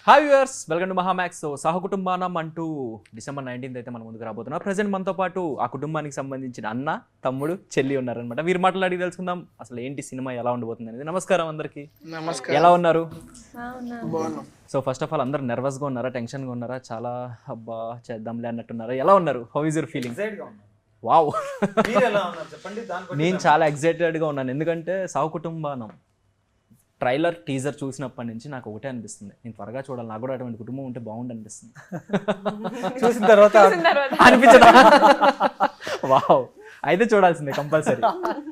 Hi viewers, welcome to Mahaa Max. Sahakutumbanam అంటూ December 19th అయితే మన ముందుకు రాబోతున్నారు. ప్రజెంట్ మనతో పాటు ఆ కుటుంబానికి సంబంధించిన అన్న, తమ్ముడు, చెల్లి ఉన్నారనమాట. వీరు మాట్లాడి తెలుసుకుందాం అసలు ఏంటి సినిమా ఎలా ఉండబోతుంది అనేది. నమస్కారం అందరికి. నమస్కారం. ఎలా ఉన్నారు? బాగున్నాం. సో ఫస్ట్ ఆఫ్ ఆల్ అందరు నర్వస్గా ఉన్నారా, టెన్షన్గా ఉన్నారా, చాలా అబ్బా చేద్దాంలే అన్నట్టున్నారా? ఎలా ఉన్నారు? How is your feeling? Wow, నేను చాలా ఎక్సైటెడ్గా ఉన్నాను. ఎందుకంటే సహ కుటుంబానం ట్రైలర్ టీజర్ చూసినప్పటి నుంచి నాకు ఒకటే అనిపిస్తుంది, నేను త్వరగా చూడాలి, నాకు కూడా అటువంటి కుటుంబం ఉంటే బాగుండు అనిపిస్తుంది. చూసిన తర్వాత అనిపించదా? వావ్, అయితే చూడాల్సిందే కంపల్సరీ.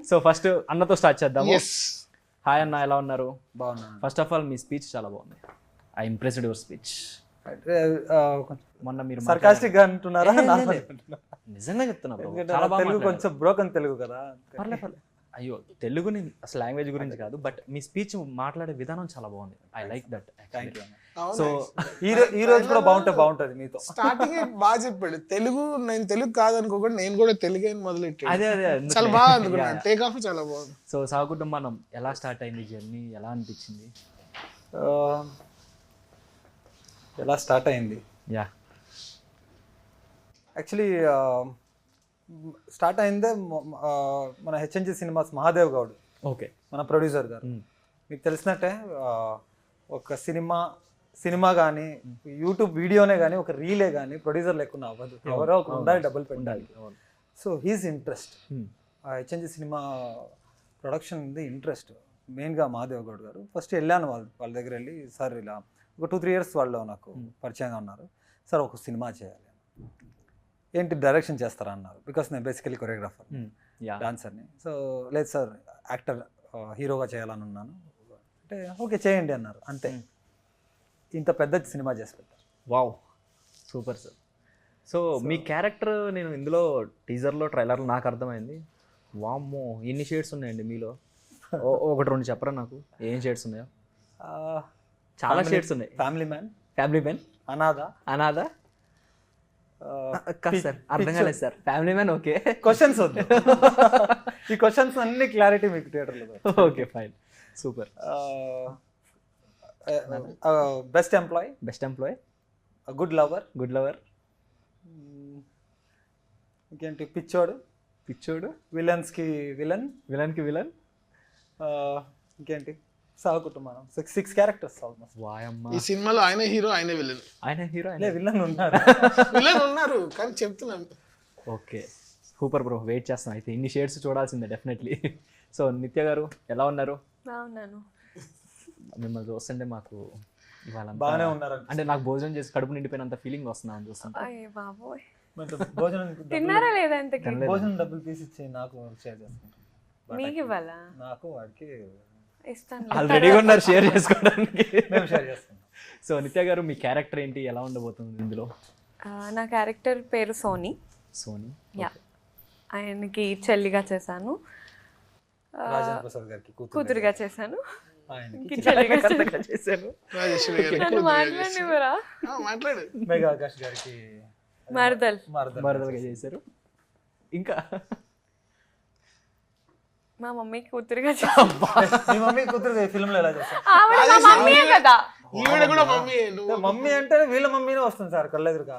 సో ఫస్ట్ అన్నతో స్టార్ట్ చేద్దాము. హాయ్ అన్న, ఎలా ఉన్నారు? బాగున్నాను. First of all me speech చాలా బాగుంది. I impressed your speech. మొన్న మీరు సర్కాస్టిక్ గా అంటున్నారా? నిజంగా చెప్తున్నా bro. ఎందుకంటే చాలా బాగా తెలుగు కొంచెం బ్రోకన్ తెలుగు కదా. పర్లేదు. అయ్యో, తెలుగుని అసలు లాంగ్వేజ్ గురించి కాదు, బట్ మీ స్పీచ్ మాట్లాడే విధానం చాలా బాగుంది. I like that. సో ఈ రోజు కూడా బాగుంటది మీతో. స్టార్టింగ్ బాగా చెప్పాడు. తెలుగు నేను తెలుగు కాదనుకోకుండా నేను కూడా తెలుగే మొదలెట్టాడు. అదే చాలా బాగా అనుకున్నాను. టేక్ ఆఫ్ చాలా బాగుంది. సో సహకుటుంబం ఎలా స్టార్ట్ అయింది జర్నీ, ఎలా అనిపించింది? ఎలా స్టార్ట్ అయింది? యా, యాక్చువల్లీ స్టార్ట్ అయిందే మన హెచ్ఎన్జి సినిమాస్ మహాదేవ్ గౌడ్, ఓకే, మన ప్రొడ్యూసర్ గారు. మీకు తెలిసినట్టే ఒక సినిమా కానీ యూట్యూబ్ వీడియోనే కానీ ఒక రీలే కానీ ప్రొడ్యూసర్ లేకుండా అవ్వదు. ఎవరో ఒకరు ఉండాలి, డబ్బులు పెట్టాలి. So he's interest, HNG cinema production ఉంది ఇంట్రెస్ట్ మెయిన్గా మహాదేవ్ గౌడ్ గారు. ఫస్ట్ వెళ్ళాను వాళ్ళ దగ్గర వెళ్ళి, సార్ ఇలా ఒక 2-3 years వాళ్ళు నాకు పరిచయంగా ఉన్నారు. సార్ ఒక సినిమా చేయాలి, ఏంటి డైరెక్షన్ చేస్తారా అన్నారు. బికాస్ నేను బేసికలీ కొరియోగ్రాఫర్, డాన్సర్ని. సో లేదు సార్, యాక్టర్ హీరోగా చేయాలని ఉన్నాను అంటే ఓకే చేయండి అన్నారు. అంతే, ఇంత పెద్ద సినిమా చేసి పెట్టారు. Wow, super sir. సో మీ క్యారెక్టర్ నేను ఇందులో టీజర్లో ట్రైలర్లో నాకు అర్థమైంది. వామ్మో, ఎన్ని షేడ్స్ ఉన్నాయండి మీలో? ఒకటి రెండు చెప్పరా నాకు, ఏం షేడ్స్ ఉన్నాయో? చాలా షేడ్స్ ఉన్నాయి. ఫ్యామిలీ మ్యాన్, అనాథ. సార్ అర్థం కాలేదు sir. Family man okay, questions వద్దు. ఈ క్వశ్చన్స్ అన్ని క్లారిటీ మీకు థియేటర్లో. Okay fine, super. Best employee, good lover, ఇంకేంటి పిచ్చోడు, విలన్కి విలన్, ఇంకేంటి సహకుటుంబం. 6 క్యారెక్టర్స్ ఆల్మోస్ట్. వాయమ్మ, ఈ సినిమాలో ఆయన హీరో ఆయన విలన్ ఉన్నారు. విలన్ ఉన్నారు కానీ చెప్తున్నాను. ఓకే సూపర్ బ్రో, వెయిట్ చేస్తాను అయితే. ఇన్ని షేడ్స్ చూడాల్సిందే డెఫినెట్లీ. సో నిత్య గారు ఎలా ఉన్నారు? బాగున్నాను. మిమ్మల్ని చూస్తుంటే మాకు ఇవాళ బాగానే ఉన్నారు అంటే నాకు భోజనం చేసి కడుపు నిండిపోయినంత ఫీలింగ్ వస్తున్నాను చూస్తుంటే. బాబోయ్, భోజనం తిన్నారా లేదా? ఇంతకీ భోజనం డబ్బులు తీసి ఇచ్చి నాకు షేర్ చేసుకుంటాను. మీకు ఇవ్వాలా? నాకు వాడికి ఇస్తాను. ఆల్రెడీగా ఉన్నారు షేర్ చేసుకోవడానికి. మేము షేర్ చేసుకుంటాం. సో నిత్య గారు మీ క్యారెక్టర్ ఏంటి, ఎలా ఉండబోతుంది ఇందులో? నా క్యారెక్టర్ పేరు సోనీ. యా, ఆయనకి చెల్లిగా చేశాను, రాజేంద్ర ప్రసాద్ గారికి కూతురుగా చేశాను, ఆయనకి చెల్లిగా చేశాను. రాజేశ్వరి గారు నన్ను మాట్లాడినవరా? మాట్లాడు. మెగా ఆకాష్ గారికి మరదలుగా చేశారు. ఇంకా మా మమ్మీ కూతురుగా మీ మమ్మీ కూతురు ఫిల్మ్ లో ఎలా చేస్తారు? కదా. ఈవిడ కూడా మమ్మీ. మమ్మీ అంటే వీళ్ళ మమ్మీనే వస్తుంది సార్ కళ్ళెదురుగా.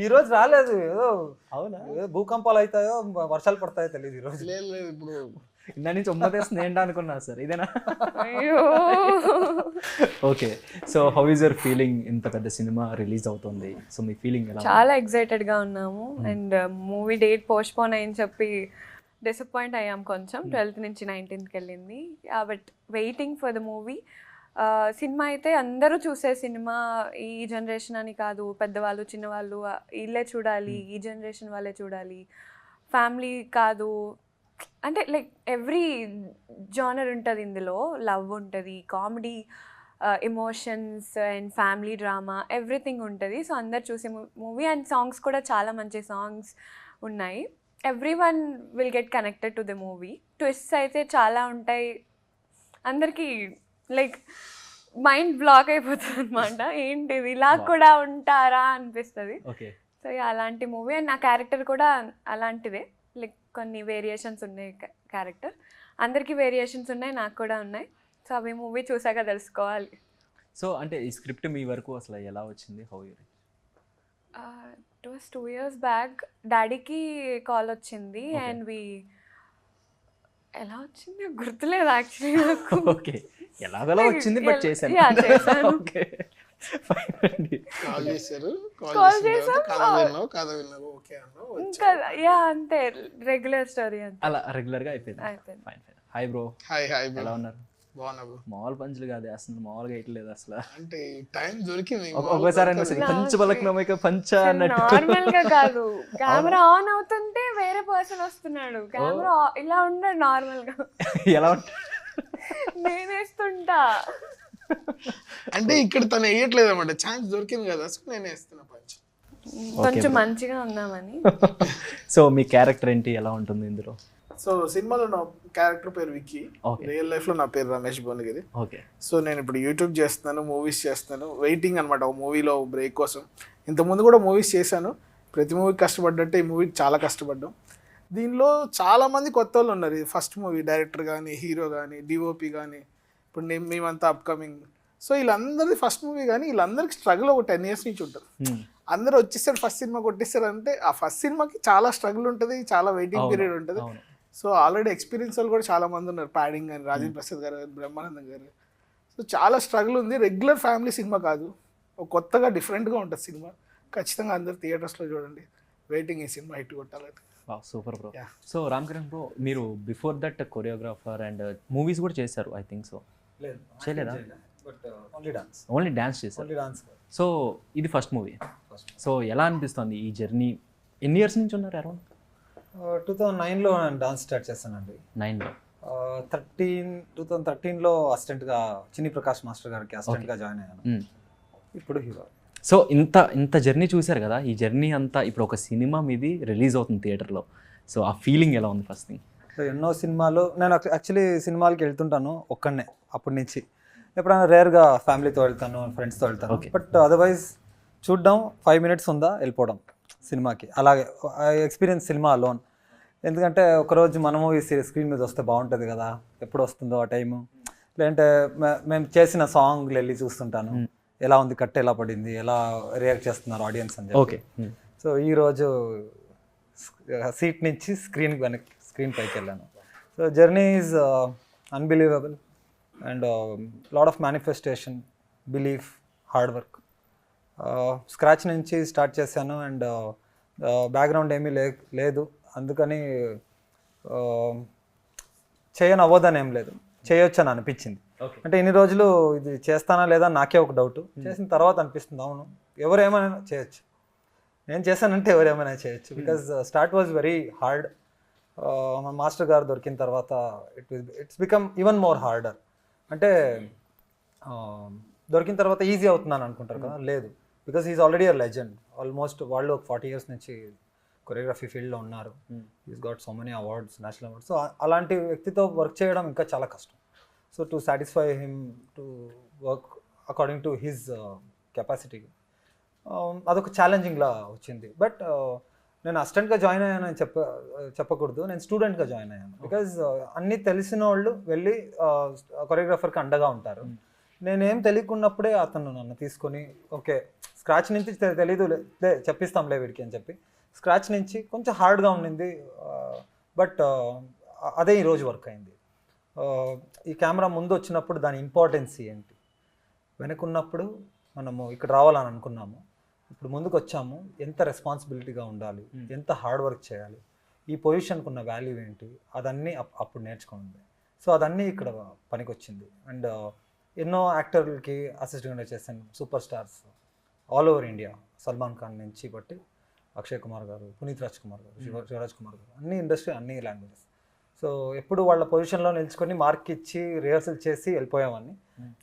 ఈ రోజు రాలేదు, ఏదో అవునా, ఏదో భూకంపాలు అవుతాయో వర్షాలు పడతాయో తెలియదు ఈ రోజు. లేదు ఇప్పుడు ఇందా నుంచి ఉమ్మతేస్తుంది ఏంటో అనుకున్నా సార్, ఇదేనా? అయ్యో. Okay, so how is your feeling? ఇంత పెద్ద సినిమా రిలీజ్ అవుతుంది, సో మీ ఫీలింగ్ ఎలా? చాలా ఎక్సైటెడ్ గా ఉన్నాము. అండ్ మూవీ డేట్ పోస్ట్పోన్ అయ్యని చెప్పి డిసప్పాయింట్ అయ్యాం కొంచెం. 12th నుంచి 19th వెళ్ళింది. But waiting for the movie. Cinema అయితే అందరూ చూసే సినిమా. ఈ జనరేషన్ అని కాదు, పెద్దవాళ్ళు చిన్నవాళ్ళు వీళ్ళే చూడాలి, ఈ జనరేషన్ వాళ్ళే చూడాలి. ఫ్యామిలీ కాదు అంటే లైక్ ఎవ్రీ జానర్ ఉంటుంది ఇందులో. లవ్ ఉంటుంది, comedy, emotions and family drama, everything ఉంటుంది. సో అందరు చూసే మూవీ. అండ్ సాంగ్స్ కూడా చాలా మంచి సాంగ్స్ ఉన్నాయి. Everyone will get connected to the movie. Twists అయితే చాలా ఉంటాయి. అందరికీ లైక్ మైండ్ బ్లాక్ అయిపోతుంది అనమాట, ఏంటిది ఇలా కూడా ఉంటారా అనిపిస్తుంది. సో అలాంటి మూవీ. అండ్ నా క్యారెక్టర్ కూడా అలాంటిదే. లైక్ కొన్ని వేరియేషన్స్ ఉన్నాయి క్యారెక్టర్. అందరికీ వేరియేషన్స్ ఉన్నాయి, నాకు కూడా ఉన్నాయి. సో అవి మూవీ చూసాక తెలుసుకోవాలి. సో అంటే ఈ స్క్రిప్ట్ మీ వరకు అసలు ఎలా వచ్చింది? How you? It was 2 years back. డాడీకి కాల్ వచ్చింది అండ్ ఎలా వచ్చింది గుర్తులేదు యాక్చువల్లీ నాకు. ఓకే, ఎలాగోలా వచ్చింది బట్ చేశాను. Yeah, చేశాను. ఓకే, ఫైన్ అండి. కాల్ చేశారు, Call కాల్ చేసిన చేసాం, తర్వాత కథ విన్నారు, ఓకే అన్నా ఇంకా యా అంతే రెగ్యులర్ స్టోరీ అంతే అలా రెగ్యులర్గా అయిపోయింది. అయిపోయింది. Fine fine. Hi bro, hi hi bro, ఎలా ఉన్నారు? బాగున్నా బ్రో. మామూలు పంచులు కాదు అసలు, మామూలుగా వేయట్లేదు అసలు. అంటే టైం దొరికింది ఒకసారి అనిపిస్తుంది పంచ పలకనమైక పంచ అన్నట్టు. నార్మల్ గా కాదు, కెమెరా ఆన్ అవుతుంటే వేరే పర్సన్ వస్తున్నాడు, కెమెరా ఇలా ఉండడు నార్మల్ గా. ఎలా ఉంటుంది? నేనేస్తుంటా. అంటే ఇక్కడ తను వేయట్లేదు అన్నమాట, ఛాన్స్ దొరికింది కదా, సో నేను వేస్తున్నా పంచ్. కొంచెం మంచిగా ఉందామని. సో మీ క్యారెక్టర్ ఏంటి, ఎలా ఉంటుంది ఇందులో? సో సినిమాలో నా క్యారెక్టర్ పేరు విక్కీ, Okay. రియల్ లైఫ్ లో నా పేరు రమేష్ భువనగిరి. ఓకే. సో నేను ఇప్పుడు యూట్యూబ్ చేస్తున్నాను, మూవీస్ చేస్తున్నాను, వెయిటింగ్ అనమాట ఒక మూవీలో బ్రేక్ కోసం. ఇంతకుముందు కూడా మూవీస్ చేశాను, ప్రతి మూవీకి కష్టపడ్డట్టే ఈ మూవీకి చాలా కష్టపడ్డాం. దీనిలో చాలామంది కొత్త వాళ్ళు ఉన్నారు. ఇది ఫస్ట్ మూవీ, డైరెక్టర్ కానీ, హీరో కానీ, డిఓపి కానీ, ఇప్పుడు మేమంతా అప్కమింగ్. సో వీళ్ళందరిది ఫస్ట్ మూవీ, కానీ వీళ్ళందరికీ స్ట్రగుల్ ఒక 10 years నుంచి ఉంటుంది. అందరూ వచ్చేసారు ఫస్ట్ సినిమా కొట్టేస్తారు అంటే ఆ ఫస్ట్ సినిమాకి చాలా స్ట్రగుల్ ఉంటుంది, చాలా వెయిటింగ్ పీరియడ్ ఉంటుంది. సో ఆల్రెడీ ఎక్స్పీరియన్స్ వాళ్ళు కూడా చాలా మంది ఉన్నారు, ప్యాడింగ్ కానీ, రాజేంద్ర ప్రసాద్ గారు, బ్రహ్మానందం గారు. సో చాలా స్ట్రగుల్ ఉంది. రెగ్యులర్ ఫ్యామిలీ సినిమా కాదు, ఒక కొత్తగా డిఫరెంట్గా ఉంటుంది సినిమా. ఖచ్చితంగా అందరు థియేటర్స్లో చూడండి. వెయిటింగ్ ఈ సినిమా హిట్ కొట్టాలని. Super bro. So Ram Charan bro, మీరు before that choreographer and movies కూడా చేశారు ఐ థింక్. సో చేయలేదా? But only dance. Only dance చేశారు. Only dance. సో ఇది ఫస్ట్ మూవీ. సో ఎలా అనిపిస్తుంది ఈ జర్నీ? ఎన్ని ఇయర్స్ నుంచి ఉన్నారు అరౌండ్? 2009లో నేను డాన్స్ స్టార్ట్ చేశానండి. 9లో. 2013లో అసిస్టెంట్గా చిన్ని ప్రకాష్ మాస్టర్ గారికి అసిస్టెంట్గా జాయిన్ అయ్యాను. ఇప్పుడు హీరో. సో ఇంత జర్నీ చూశారు కదా, ఈ జర్నీ అంతా ఇప్పుడు ఒక సినిమా మీది రిలీజ్ అవుతుంది థియేటర్లో. సో ఆ ఫీలింగ్ ఎలా ఉంది ఫస్ట్ థింగ్? సో ఎన్నో సినిమాలు నేను యాక్చువల్లీ సినిమాలకి వెళ్తుంటాను ఒక్కడనే అప్పటి నుంచి. ఎప్పుడైనా రేర్గా ఫ్యామిలీతో వెళ్తాను, ఫ్రెండ్స్తో వెళ్తాను. బట్ అదర్వైజ్ చూడడం 5 minutes ఉందా వెళ్ళిపోవడం సినిమాకి, అలాగే ఎక్స్పీరియన్స్ సినిమా అలోన్. ఎందుకంటే ఒకరోజు మనము ఈ స్క్రీన్ మీద వస్తే బాగుంటుంది కదా, ఎప్పుడు వస్తుందో ఆ టైము. లేదంటే మేము చేసిన సాంగ్లు వెళ్ళి చూస్తుంటాను, ఎలా ఉంది, కట్ ఎలా పడింది, ఎలా రియాక్ట్ చేస్తున్నారు ఆడియన్స్ అని చెప్పి. ఓకే. సో ఈరోజు సీట్ నుంచి స్క్రీన్ పైకి వెళ్ళాను. So journey is unbelievable and lot of manifestation, belief, hard work. Scratch నుంచి స్టార్ట్ చేశాను అండ్ బ్యాక్గ్రౌండ్ ఏమీ లేదు, అందుకని చేయనవ్వదని ఏం లేదు, చేయొచ్చు అని అనిపించింది. అంటే ఇన్ని రోజులు ఇది చేస్తానా లేదా నాకే ఒక డౌట్. చేసిన తర్వాత అనిపిస్తుంది అవును ఎవరేమైనా చేయొచ్చు, నేను చేశానంటే ఎవరేమైనా చేయొచ్చు. Because start was very hard. మా మాస్టర్ గారు దొరికిన తర్వాత it's become even more harder. అంటే దొరికిన తర్వాత ఈజీ అవుతున్నాను అనుకుంటారు కదా, లేదు. Because is already a legend. Almost వాళ్ళు ఒక 40 years నుంచి కొరియోగ్రఫీ ఫీల్డ్లో ఉన్నారు. Is got so many awards, national awards. So అలాంటి వ్యక్తితో వర్క్ చేయడం ఇంకా చాలా కష్టం. So to satisfy him, to work according to his capacity, అదొక ఛాలెంజింగ్లా వచ్చింది. బట్ నేను అసిస్టెంట్గా జాయిన్ అయ్యానని చెప్పకూడదు, నేను స్టూడెంట్గా జాయిన్ అయ్యాను. బికాజ్ అన్నీ తెలిసిన వాళ్ళు వెళ్ళి కొరియోగ్రాఫర్కి అండగా ఉంటారు. నేనేం తెలియకున్నప్పుడే అతను నన్ను తీసుకొని ఓకే స్క్రాచ్ నుంచి తెలీదు చెప్పిస్తాంలే వీడికి అని చెప్పి స్క్రాచ్ నుంచి కొంచెం హార్డ్గా ఉండింది. బట్ అదే ఈరోజు వర్క్ అయింది. ఈ కెమెరా ముందు వచ్చినప్పుడు దాని ఇంపార్టెన్స్ ఏంటి, వెనకున్నప్పుడు మనము ఇక్కడ రావాలని అనుకున్నాము, ఇప్పుడు ముందుకు వచ్చాము, ఎంత రెస్పాన్సిబిలిటీగా ఉండాలి, ఎంత హార్డ్ వర్క్ చేయాలి, ఈ పొజిషన్కి ఉన్న వాల్యూ ఏంటి, అదన్నీ అప్పుడు నేర్చుకుంది. సో అదన్నీ ఇక్కడ పనికి వచ్చింది. అండ్ ఎన్నో యాక్టర్లకి అసిస్టెంట్గా చేశాను, super stars all over India, Salman Khan నుంచి బట్టి అక్షయ్ కుమార్ గారు, పునీత్ రాజ్ కుమార్ గారు, శివరాజ్ కుమార్ గారు, అన్ని ఇండస్ట్రీ, అన్ని లాంగ్వేజెస్. సో ఎప్పుడు వాళ్ళ పొజిషన్లో నిల్చుకొని మార్క్ ఇచ్చి రిహర్సల్ చేసి వెళ్ళిపోయామని,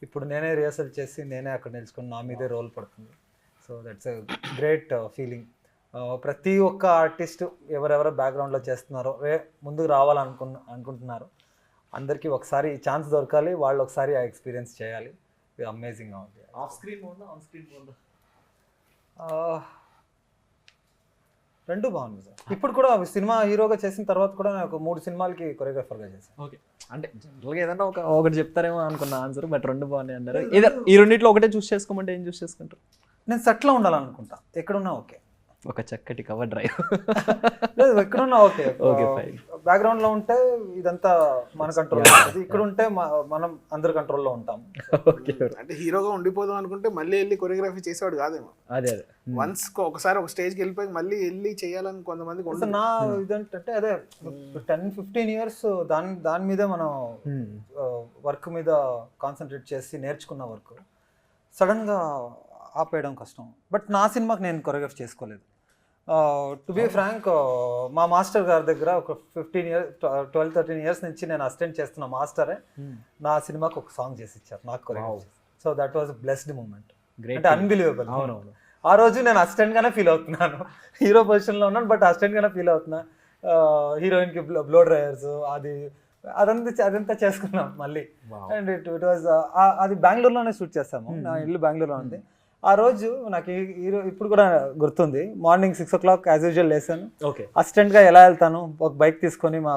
ఇప్పుడు నేనే రిహర్సల్ చేసి నేనే అక్కడ నిల్చుకొని నా మీదే రోల్ పడుతుంది. So that's a great feeling. ప్రతి ఒక్క ఆర్టిస్ట్ ఎవరెవరో బ్యాక్గ్రౌండ్లో చేస్తున్నారో ముందుకు అనుకుంటున్నారు, అందరికీ ఒకసారి ఛాన్స్ దొరకాలి, వాళ్ళు ఒకసారి ఆ ఎక్స్పీరియన్స్ చేయాలి. ఇది అమేజింగ్గా ఉంది. ఆఫ్ స్క్రీన్ బాగుందా, ఆన్ స్క్రీన్ బాగుందా? రెండు బాగుంది సార్. ఇప్పుడు కూడా సినిమా హీరోగా చేసిన తర్వాత కూడా నేను ఒక 3 సినిమాలకి కొరియోగ్రాఫర్గా చేశాను. ఓకే, అంటే జనరల్గా ఏదన్నా ఒకటి చెప్తారేమో అనుకున్న ఆన్సర్, బట్ రెండు బాగున్నాయి అన్నారు. ఈ రెండిట్లో ఒకటే చూస్ చేసుకోమంటే ఏం చూస్ చేసుకుంటారు? నేను సెట్లో ఉండాలనుకుంటా, ఎక్కడున్నా ఓకే. ఒక చక్కటి కవర్ డ్రైవ్. లేదు, ఎక్కడున్నా ఓకే. Okay, fine. బ్యాక్గ్రౌండ్లో ఉంటే ఇదంతా మన కంట్రోల్లో ఉంటుంది, ఇక్కడ ఉంటే మనం అందరి కంట్రోల్లో ఉంటాం. ఓకే, అంటే హీరోగా ఉండిపోదాం అనుకుంటే మళ్ళీ వెళ్ళి కొరియోగ్రఫీ చేసేవాడు కాదేమో. అదే వన్స్ ఒకసారి ఒక స్టేజ్కి వెళ్ళిపోయి మళ్ళీ వెళ్ళి చేయాలని కొంతమందికి అసలు నా ఇదంటే అదే 10-15 ఇయర్స్ దాని మీదే మనం వర్క్ మీద కాన్సన్ట్రేట్ చేసి నేర్చుకున్న వర్క్ సడన్గా ఆపేయడం కష్టం. బట్ నా సినిమాకి నేను కొరియోగ్రాఫ్ చేసుకోలేదు. టు బీ ఫ్రాంక్, మా మాస్టర్ గారి దగ్గర ఒక 12-13 ఇయర్స్ నుంచి నేను అసిస్టెంట్ చేస్తున్న మాస్టరే నా సినిమాకి ఒక సాంగ్ చేసి ఇచ్చారు నాకు choreograph. So that was blessed moment, అంటే అన్బిలీవబుల్. అవునవును. ఆ రోజు నేను అసిస్టెంట్గానే ఫీల్ అవుతున్నాను, హీరో పొజిషన్లో ఉన్నాను బట్ అసిస్టెంట్గానే ఫీల్ అవుతున్నా. హీరోయిన్కి బ్లో డ్రైయర్స్ అదంతా చేసుకున్నాం మళ్ళీ. అండ్ ఇట్ వాజ్ అది బెంగళూరులోనే షూట్ చేస్తాము, నా ఇల్లు బెంగళూరులో ఉంది. ఆ రోజు నాకు హీరో ఇప్పుడు కూడా గుర్తుంది. మార్నింగ్ 6 o'clock యాజ్ యూజువల్ లేసాను. ఓకే. అసిస్టెంట్గా ఎలా వెళ్తాను, ఒక బైక్ తీసుకొని మా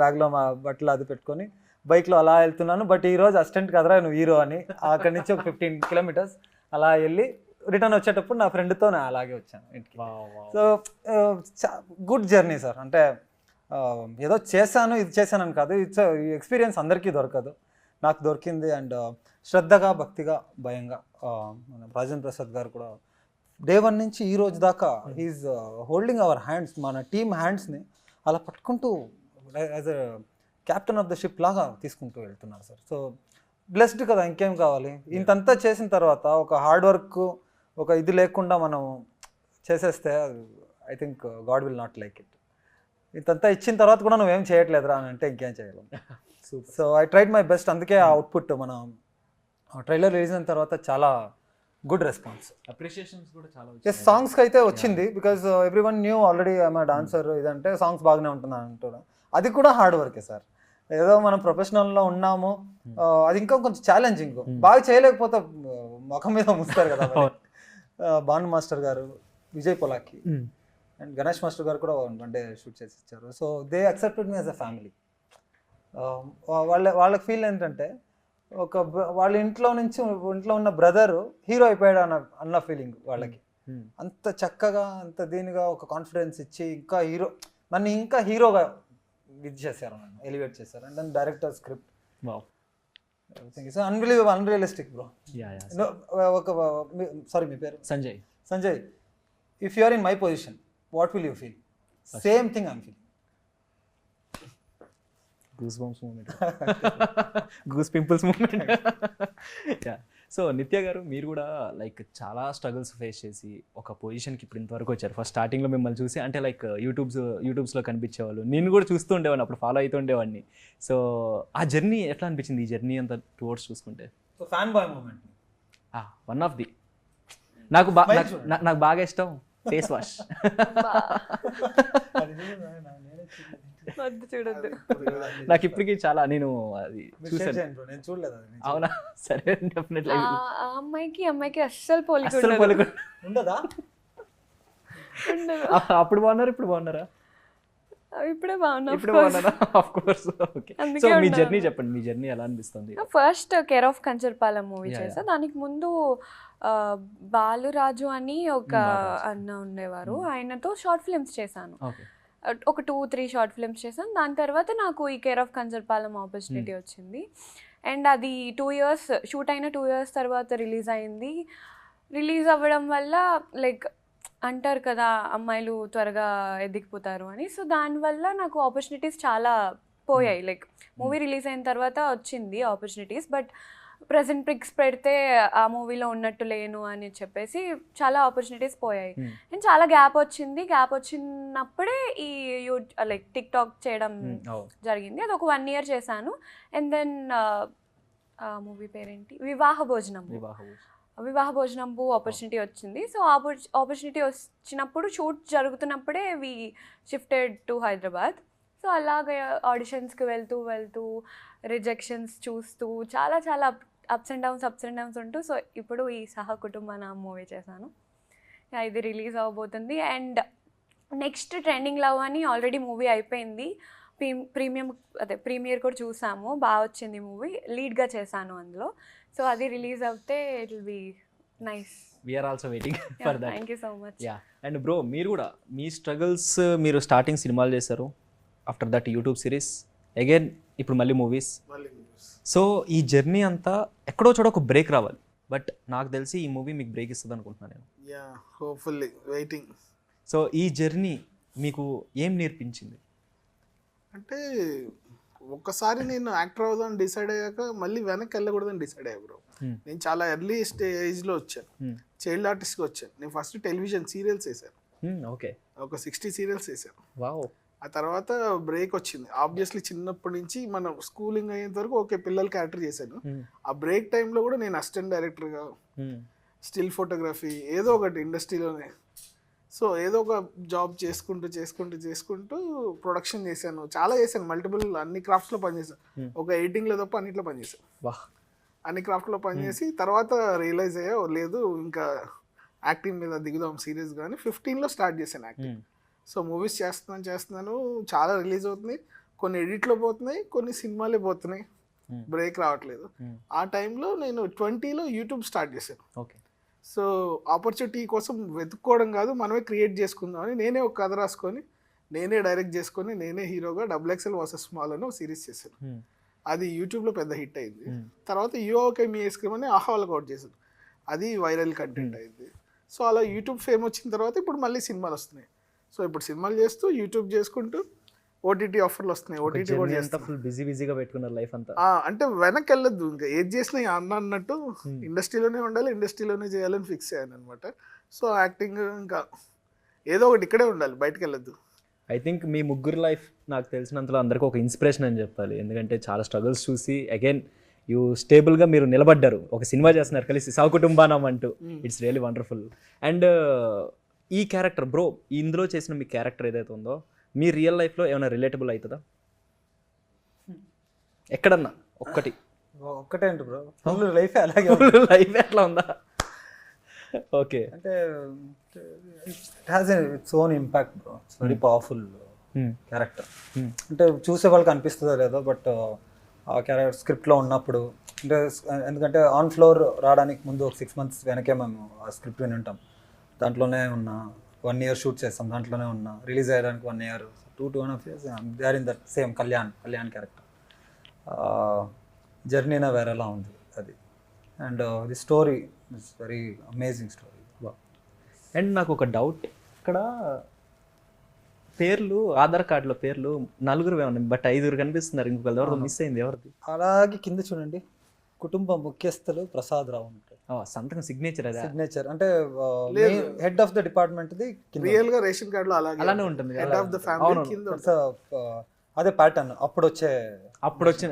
బ్యాగ్లో మా బట్టలు అది పెట్టుకొని బైక్లో అలా వెళ్తున్నాను. బట్ ఈ రోజు అసిస్టెంట్ కదరా నువ్వు హీరో అని అక్కడి నుంచి ఒక 15 kilometers అలా వెళ్ళి రిటర్న్ వచ్చేటప్పుడు నా ఫ్రెండ్తో నేను అలాగే వచ్చాను ఇంటికి. So good journey sir. అంటే ఏదో చేశాను ఇది చేశానని కాదు, ఇట్స్ ఎక్స్పీరియన్స్ అందరికీ దొరకదు, నాకు దొరికింది. అండ్ శ్రద్ధగా, భక్తిగా, భయంగా మన రాజేంద్ర ప్రసాద్ గారు కూడా డే 1 నుంచి ఈ రోజు దాకా హీఈస్ హోల్డింగ్ అవర్ హ్యాండ్స్, మన టీమ్ హ్యాండ్స్ని అలా పట్టుకుంటూ as a captain of the ship లాగా తీసుకుంటూ వెళ్తున్నారు సార్. సో బ్లెస్డ్ కదా, ఇంకేం కావాలి. ఇంతంతా చేసిన తర్వాత ఒక హార్డ్ వర్క్, ఒక ఇది లేకుండా మనం చేసేస్తే I think God will not like it. ఇంతంతా ఇచ్చిన తర్వాత కూడా నువ్వేం చేయట్లేదురా అని అంటే ఇంకేం చేయలేం. So I tried my best. అందుకే ఆ అవుట్పుట్ మన ట్రైలర్ రిలీజ్ అయిన తర్వాత చాలా గుడ్ రెస్పాన్స్, అప్రిషియేషన్స్ కూడా చాలా ఎస్. సాంగ్స్కి అయితే వచ్చింది, because every one new already I'm dancer, ఇదంటే సాంగ్స్ బాగానే ఉంటున్నాను అంటున్నా. అది కూడా హార్డ్ వర్కే సార్. ఏదో మనం ప్రొఫెషనల్లో ఉన్నాము, అది ఇంకా కొంచెం ఛాలెంజింగ్. బాగా చేయలేకపోతే ముఖం మీద ముస్తారు కదా. భాను మాస్టర్ గారు, విజయ్ పొలాకి అండ్ గణేష్ మాస్టర్ గారు కూడా 1 day షూట్ చేసి ఇచ్చారు. So they accepted me as a family. వాళ్ళకి ఫీల్ ఏంటంటే వాళ్ళ ఇంట్లో ఉన్న బ్రదరు హీరో అయిపోయాడు అన్న ఫీలింగ్ వాళ్ళకి. అంత చక్కగా, అంత దీనిగా ఒక కాన్ఫిడెన్స్ ఇచ్చి నన్ను ఇంకా హీరోగా ఇది చేశారు, నన్ను ఎలివేట్ చేశారు. And then director script everything is unbelievable, unrealistic bro. Sorry, మీ పేరు? Sanjay. If you are in my position, what will you feel? Same thing I'm feeling. Goosebumps moment. Goose pimples moment. Yeah. So నిత్య గారు, మీరు కూడా like చాలా struggles face చేసి ఒక పొజిషన్కి ఇప్పుడు ఇంతవరకు వచ్చారు. ఫస్ట్ స్టార్టింగ్లో మిమ్మల్ని చూసి అంటే లైక్ యూట్యూబ్స్లో కనిపించేవాళ్ళు, నేను కూడా చూస్తూ ఉండేవాడిని, అప్పుడు ఫాలో అవుతూ ఉండేవాడిని. సో ఆ జర్నీ ఎట్లా అనిపించింది, ఈ జర్నీ అంతా టువర్డ్స్ చూసుకుంటే? So fan boy moment one of the నాకు బాగా ఇష్టం ఫేస్ వాష్. చూడద్దు, నాకు ఇప్పటికీ చాలా, నేను అది చూసాను. నేను చూడలేదు. అవునా? సరే, డెఫినెట్లీ. అమ్మాయికి అస్సలు పోలిక ఉండదా? అప్పుడు బాగున్నారు, ఇప్పుడు బాగున్నారా? ఇప్పుడే బాగున్నారా? Of course. Okay. So me journey చెప్పండి, మీ జర్నీ ఎలా అనిపిస్తుంది? First care of Kancharapalem movie చేసా. దానికి ముందు బాలురాజు అని ఒక అన్న ఉండేవారు, ఆయనతో షార్ట్ ఫిల్మ్స్ చేశాను. ఒక 2-3 షార్ట్ ఫిల్మ్స్ చేశాను. దాని తర్వాత నాకు ఈ కేర్ ఆఫ్ కంచర్పాలెం ఆపర్చునిటీ వచ్చింది. అండ్ అది 2 years షూట్ అయిన 2 years తర్వాత రిలీజ్ అయింది. రిలీజ్ అవ్వడం వల్ల లైక్ అంటారు కదా, అమ్మాయిలు త్వరగా ఎదిగిపోతారు అని. సో దానివల్ల నాకు ఆపర్చునిటీస్ చాలా పోయాయి. లైక్ మూవీ రిలీజ్ అయిన తర్వాత వచ్చింది ఆపర్చునిటీస్, బట్ ప్రెజెంట్ పిక్స్ పెడితే ఆ మూవీలో ఉన్నట్టు లేను అని చెప్పేసి చాలా ఆపర్చునిటీస్ పోయాయి. అండ్ చాలా గ్యాప్ వచ్చింది. గ్యాప్ వచ్చినప్పుడే ఈ లైక్ టిక్ టాక్ చేయడం జరిగింది. అది ఒక 1 year చేశాను. అండ్ దెన్ మూవీ పేరేంటి, వివాహ భోజనంబు ఆపర్చునిటీ వచ్చింది. సో ఆపర్చునిటీ వచ్చినప్పుడు షూట్ జరుగుతున్నప్పుడే we shifted to Hyderabad. So అలాగే ఆడిషన్స్కి వెళ్తూ రిజెక్షన్స్ చూస్తూ చాలా అప్స్ అండ్ డౌన్స్ ఉంటూ, సో ఇప్పుడు ఈ సహకుటుంబ నా మూవీ చేశాను. ఇది రిలీజ్ అవ్వబోతుంది. అండ్ నెక్స్ట్ ట్రెండింగ్ లవ్ అని ఆల్రెడీ మూవీ అయిపోయింది, ప్రీమియర్ కూడా చూసాము, బాగా వచ్చింది మూవీ, లీడ్గా చేశాను అందులో. సో అది రిలీజ్ అవుతే it will be nice. We are also waiting for that. Thank you so much. Yeah, and bro మీరు కూడా మీ స్ట్రగుల్స్, మీరు స్టార్టింగ్ సినిమాలు చేశారు, after that YouTube series, again ఇప్పుడు మళ్ళీ మూవీస్. మళ్ళీ సో ఈ జర్నీ అంతా ఎక్కడో చోట ఒక బ్రేక్ రావాలి, బట్ నాకు తెలిసి ఈ మూవీ మీకు బ్రేక్ ఇస్తుంది అనుకుంటున్నాను నేను. Yeah, hopefully waiting. సో ఈ జర్నీ మీకు ఏం నేర్పించింది? అంటే ఒక్కసారి నేను యాక్టర్ అవుదాం డిసైడ్ అయ్యాక మళ్ళీ వెనక్కి వెళ్ళకూడదని డిసైడ్ అయ్యా బ్రో. నేను చాలా ఎర్లీ స్టేజ్లో వచ్చాను, చైల్డ్ ఆర్టిస్ట్గా వచ్చాను. నేను ఫస్ట్ టెలివిజన్ సీరియల్స్ వేసాను, ఓకే, ఒక 60 సీరియల్స్ వేసాను. వావ్. ఆ తర్వాత బ్రేక్ వచ్చింది. ఆబ్వియస్లీ చిన్నప్పటి నుంచి మనం స్కూలింగ్ అయ్యేంత వరకు ఓకే పిల్లల క్యారెక్టర్ చేశాను. ఆ బ్రేక్ టైంలో కూడా నేను అసిస్టెంట్ డైరెక్టర్గా, స్టిల్ ఫోటోగ్రఫీ, ఏదో ఒకటి ఇండస్ట్రీలోనే, సో ఏదో ఒక జాబ్ చేసుకుంటూ ప్రొడక్షన్ చేశాను, చాలా చేశాను, మల్టిపుల్ అన్ని క్రాఫ్ట్స్లో పనిచేశాను. ఒక ఎడిటింగ్లో తప్ప అన్నిట్లో పనిచేశాను. వాహ్. అన్ని క్రాఫ్ట్లో పనిచేసి తర్వాత రియలైజ్ అయ్యా లేదు ఇంకా యాక్టింగ్ మీద దిగుదాం సీరియస్గా అని 15లో స్టార్ట్ చేశాను యాక్టింగ్. సో మూవీస్ చేస్తున్నాను, చాలా రిలీజ్ అవుతున్నాయి, కొన్ని ఎడిట్లో పోతున్నాయి, కొన్ని సినిమాలే పోతున్నాయి, బ్రేక్ రావట్లేదు. ఆ టైంలో నేను 20లో యూట్యూబ్ స్టార్ట్ చేశాను. ఓకే. సో ఆపర్చునిటీ కోసం వెతుక్కోవడం కాదు, మనమే క్రియేట్ చేసుకుందామని నేనే ఒక కథ రాసుకొని, నేనే డైరెక్ట్ చేసుకొని, నేనే హీరోగా XXL వర్సెస్ స్మాల్ అని ఒక సిరీస్ చేశాను. అది యూట్యూబ్లో పెద్ద హిట్ అయింది. తర్వాత యువకే మీ ఐస్ క్రీమ్ అని ఆహ్వాలకు అవుట్ చేశాను, అది వైరల్ కంటెంట్ అయింది. సో అలా యూట్యూబ్ ఫేమ్ వచ్చిన తర్వాత ఇప్పుడు మళ్ళీ సినిమాలు వస్తున్నాయి. సో ఇప్పుడు సినిమాలు చేస్తూ యూట్యూబ్ చేసుకుంటూ ఓటీటీ ఆఫర్లు వస్తున్నాయి, ఓటీటీ కూడా చేస్తా. ఫుల్ బిజీగా పెట్టుకున్నారు లైఫ్ అంతా. అంటే వెనక్కి వెళ్ళొద్దు, ఇంకా ఏది చేసినా అన్నట్టు ఇండస్ట్రీలోనే ఉండాలి, ఇండస్ట్రీలోనే చేయాలని ఫిక్స్ అయ్యాను అనమాట. సో యాక్టింగ్ ఇంకా ఏదో ఒకటి ఇక్కడే ఉండాలి, బయటకు వెళ్ళొద్దు. ఐ థింక్ మీ ముగ్గురు లైఫ్ నాకు తెలిసినంతలో అందరికీ ఒక ఇన్స్పిరేషన్ అని చెప్పాలి, ఎందుకంటే చాలా స్ట్రగుల్స్ చూసి అగైన్ యూ స్టేబుల్గా మీరు నిలబడ్డారు, ఒక సినిమా చేస్తున్నారు కలిసి సహకుటుంబానం అంటూ. It's really wonderful. అండ్ ఈ క్యారెక్టర్ బ్రో, ఇందులో చేసిన మీ క్యారెక్టర్ ఏదైతే ఉందో మీ రియల్ లైఫ్లో ఏమైనా రిలేటబుల్ అవుతుందా ఎక్కడన్నా? ఒక్కటేంటి బ్రో, ఫుల్ లైఫ్ అలాగే లైఫ్ ఎట్లా ఉందా? ఓకే, అంటే it has its own impact bro, it's very powerful character. అంటే చూసే వాళ్ళకి అనిపిస్తుందో లేదో, బట్ ఆ క్యారెక్టర్ స్క్రిప్ట్లో ఉన్నప్పుడు, అంటే ఎందుకంటే ఆన్ ఫ్లోర్ రావడానికి ముందు ఒక 6 months వెనకే మేము ఆ స్క్రిప్ట్ విని ఉంటాం, దాంట్లోనే ఉన్న 1 year షూట్ చేస్తాం, దాంట్లోనే ఉన్న రిలీజ్ అయ్యడానికి 1 year, 2.5 years they are in that same Kalyan character. జర్నీనే వేరేలా ఉంది అది. And the story it's very amazing story. And నాకు ఒక డౌట్, ఇక్కడ పేర్లు ఆధార్ కార్డులో పేర్లు 4 ఉన్నాయి, బట్ 5 కనిపిస్తున్నారు, ఇంకొకరు ఎవరు మిస్ అయింది, ఎవరిది? అలాగే కింద చూడండి, కుటుంబ ముఖ్యస్థులు ప్రసాద్ రావు ఉంటారు, సంతకం సిగ్నేచర్, అదే సిగ్నేచర్. అంటే head of the department the real గా రేషన్ కార్డులో అలానే ఉంటుంది, హెడ్ ఆఫ్ ద ఫ్యామిలీ కింద అదే ప్యాటర్న్ అప్పుడు వచ్చిన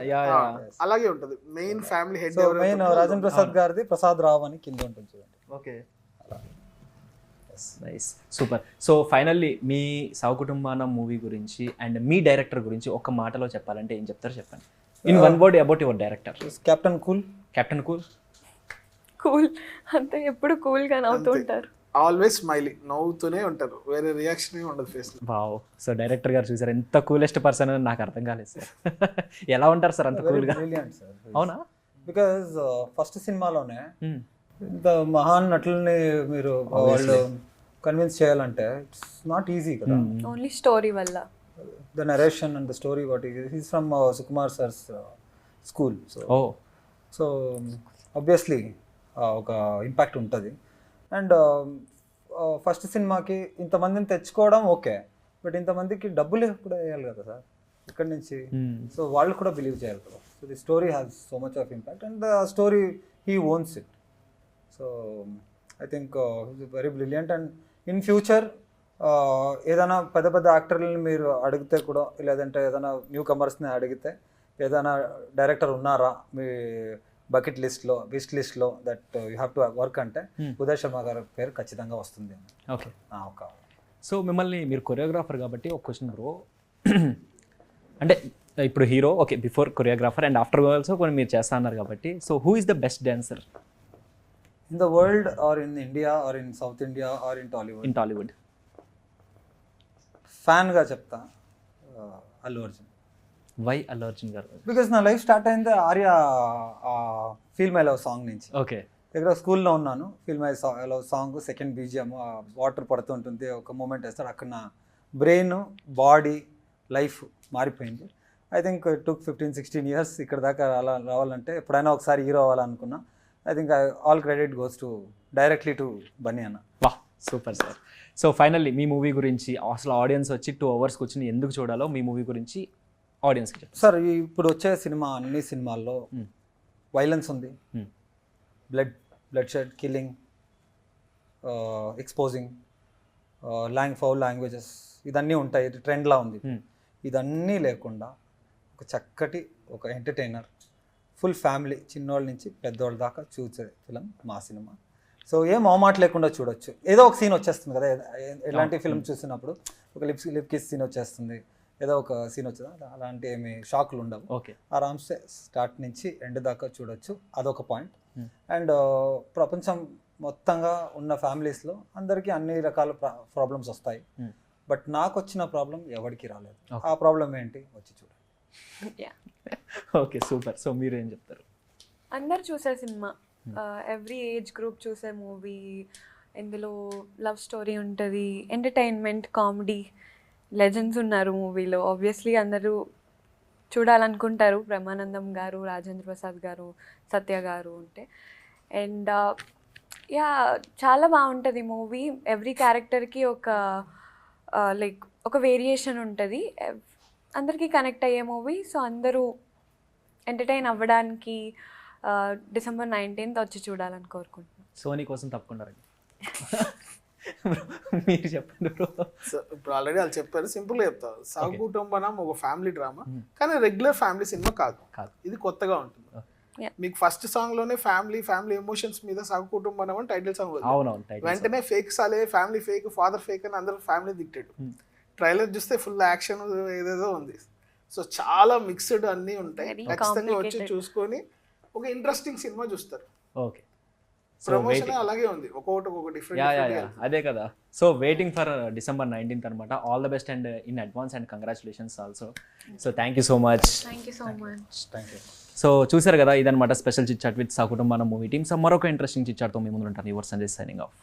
అలాగే ఉంటుంది. Main family head main Rajendra Prasad గారిది ప్రసాద్ రావు అని కింద ఉంటుంది చూడండి. Okay, nice, super. So finally మీ సహకుటుంబానం మూవీ గురించి అండ్ మీ డైరెక్టర్ గురించి ఒక మాటలో చెప్పాలంటే ఏం చెప్తారు చెప్పండి, in one word about your director. Captain cool. Cool అంటే ఎప్పుడు కూల్గా నవ్వుతూ ఉంటారు, ఆల్వేస్ స్మైలింగ్, నవ్వుతూనే ఉంటారు, వేరే రియాక్షన్ ఉండదు ఫేస్ లో. వావ్. సో డైరెక్టర్ గారు చూసారు ఎంత కూలెస్ట్ పర్సన్ అని నాకు అర్థం కాలేదు సార్. ఎలా ఉంటారు సార్ అంత కూల్గా? అవునా? బికాజ్ ఫస్ట్ సినిమాలోనే ఇంత మహాన్ నటుల్ని మీరు వాళ్ళు కన్విన్స్ చేయాలంటే ఇట్స్ నాట్ ఈజీ కదా. ఓన్లీ స్టోరీ వల్ల, the narration and the story what is from Sukumar sir's school. So obviously ఒక ఇంపాక్ట్ ఉంటుంది. అండ్ ఫస్ట్ సినిమాకి ఇంతమందిని తెచ్చుకోవడం ఓకే, బట్ ఇంతమందికి డబ్బులు కూడా వేయాలి కదా సార్ ఇక్కడి నుంచి. సో వాళ్ళు కూడా బిలీవ్ చేయాలి కదా. So the story has so much of impact and the story he ones it. So I think very brilliant. And in future ఏదైనా పెద్ద పెద్ద యాక్టర్లని మీరు అడిగితే కూడా, లేదంటే ఏదైనా న్యూ కమర్స్ని అడిగితే, ఏదైనా డైరెక్టర్ ఉన్నారా మీ బకెట్ లిస్ట్లో, విష్ లిస్ట్లో that you have to work అంటే ఉదయ్ శర్మ గారి పేరు ఖచ్చితంగా వస్తుంది. ఓకే, సో మిమ్మల్ని, మీరు కొరియోగ్రాఫర్ కాబట్టి ఒక క్వశ్చన్ బ్రో, అంటే ఇప్పుడు hero okay, before choreographer and after also కొన్ని మీరు చేస్తా అన్నారు కాబట్టి, so who is the best dancer in the world or in India or in South India or in Tollywood? In Tollywood. ఫ్యాన్గా చెప్తా అల్లు అర్జున్. వై అల్లు అర్జున్ గారు? బికాస్ నా లైఫ్ స్టార్ట్ అయింది Arya feel my love song నుంచి. ఓకే. ఎక్కడో స్కూల్లో ఉన్నాను, feel my love song second BGM, water పడుతుంటుంది, ఒక మూమెంట్ వేస్తాడు, అక్కడ నా బ్రెయిన్, బాడీ, లైఫ్ మారిపోయింది. ఐ థింక్ టుక్ 15-16 years ఇక్కడ దాకా రావాలంటే. ఎప్పుడైనా ఒకసారి హీరో అవ్వాలనుకున్నా. I think all credit goes to directly to Bunny అన్న. Wow super sir. So finally మీ మూవీ గురించి, అసలు ఆడియన్స్ వచ్చి 2 hours కూర్చుని ఎందుకు చూడాలో మీ మూవీ గురించి ఆడియన్స్కి చెప్పండి సార్. ఇప్పుడు వచ్చే సినిమా అన్ని సినిమాల్లో వైలెన్స్ ఉంది, blood shed, killing, exposing, foul languages, ఇదన్నీ ఉంటాయి. ఇది ట్రెండ్లా ఉంది. ఇదన్నీ లేకుండా ఒక చక్కటి ఒక ఎంటర్టైనర్, ఫుల్ ఫ్యామిలీ, చిన్నోళ్ళ నుంచి పెద్దోళ్ళ దాకా చూసే ఫిలిం మా సినిమా. సో ఏం మొహమాట లేకుండా చూడొచ్చు. ఏదో ఒక సీన్ వచ్చేస్తుంది కదా, ఎలాంటి ఫిల్మ్ చూసినప్పుడు ఒక లిప్ కిస్ సీన్ వచ్చేస్తుంది, ఏదో ఒక సీన్ వచ్చేది, అలాంటి ఏమి షాక్లు ఉండవు. ఓకే. ఆరామ్సే స్టార్ట్ నుంచి ఎండ్ దాకా చూడొచ్చు. అదొక పాయింట్. అండ్ ప్రపంచం మొత్తంగా ఉన్న ఫ్యామిలీస్లో అందరికీ అన్ని రకాల ప్రాబ్లమ్స్ వస్తాయి. బట్ నాకు వచ్చిన ప్రాబ్లం ఎవరికి రాలేదు. ఆ ప్రాబ్లం ఏంటి వచ్చి చూడండి. Okay super. సో మీరు ఏం చెప్తారు? అందరు చూసే సినిమా, ఎవ్రీ ఏజ్ గ్రూప్ చూసే మూవీ. ఇందులో లవ్ స్టోరీ ఉంటుంది, ఎంటర్టైన్మెంట్, కామెడీ, లెజెండ్స్ ఉన్నారు మూవీలో. ఆబ్వియస్లీ అందరూ చూడాలనుకుంటారు. బ్రహ్మానందం గారు, రాజేంద్ర ప్రసాద్ గారు, సత్య గారు ఉంటే. అండ్ యా చాలా బాగుంటుంది మూవీ. ఎవ్రీ క్యారెక్టర్కి ఒక లైక్ ఒక వేరియేషన్ ఉంటుంది. అందరికీ కనెక్ట్ అయ్యే మూవీ. సో అందరూ ఎంటర్టైన్ అవ్వడానికి December 19th వచ్చి చూడాలని కోరుకుంటున్నాను. సోనీ కోసం తప్పకుండా రండి. మీరు చెప్పండి బ్రో. సో ఇప్పుడు ఆల్రెడీ వాళ్ళు చెప్పారు, సింపుల్గా చెప్తారు. సాగు కుటుంబనం ఒక ఫ్యామిలీ డ్రామా, కానీ రెగ్యులర్ ఫ్యామిలీ సినిమా కాదు. ఇది కొత్తగా ఉంటుంది. మీకు ఫస్ట్ సాంగ్ లోనే ఫ్యామిలీ ఎమోషన్స్ మీద సాగు కుటుంబనం అని టైటిల్ సాంగ్, వెంటనే ఫేక్ సాలే, ఫ్యామిలీ ఫేక్, ఫాదర్ ఫేక్ అని అందరూ ఫ్యామిలీ తిట్టాడు. ట్రైలర్ చూస్తే ఫుల్ యాక్షన్ ఏదేదో ఉంది. సో చాలా మిక్స్డ్ అన్నీ ఉంటాయి. ఖచ్చితంగా వచ్చి చూసుకొని ఒక ఇంట్రెస్టింగ్ సినిమా చూస్తారు. ఓకే. ప్రమోషన్ అలాగే ఉంది, ఒక్కొక్క డిఫరెంట్. అదే కదా. So waiting for December 19th అనమాట. All the best and in advance and congratulations also. So thank you so much. Thank you so much. Thank you. So చూసారు కదా, ఇదనమాట special chit chat with Sahakutumbanam movie team. So మరొక interesting chit చాట్తో మీ ముందు ఉంటాను. Your Sanjay signing of.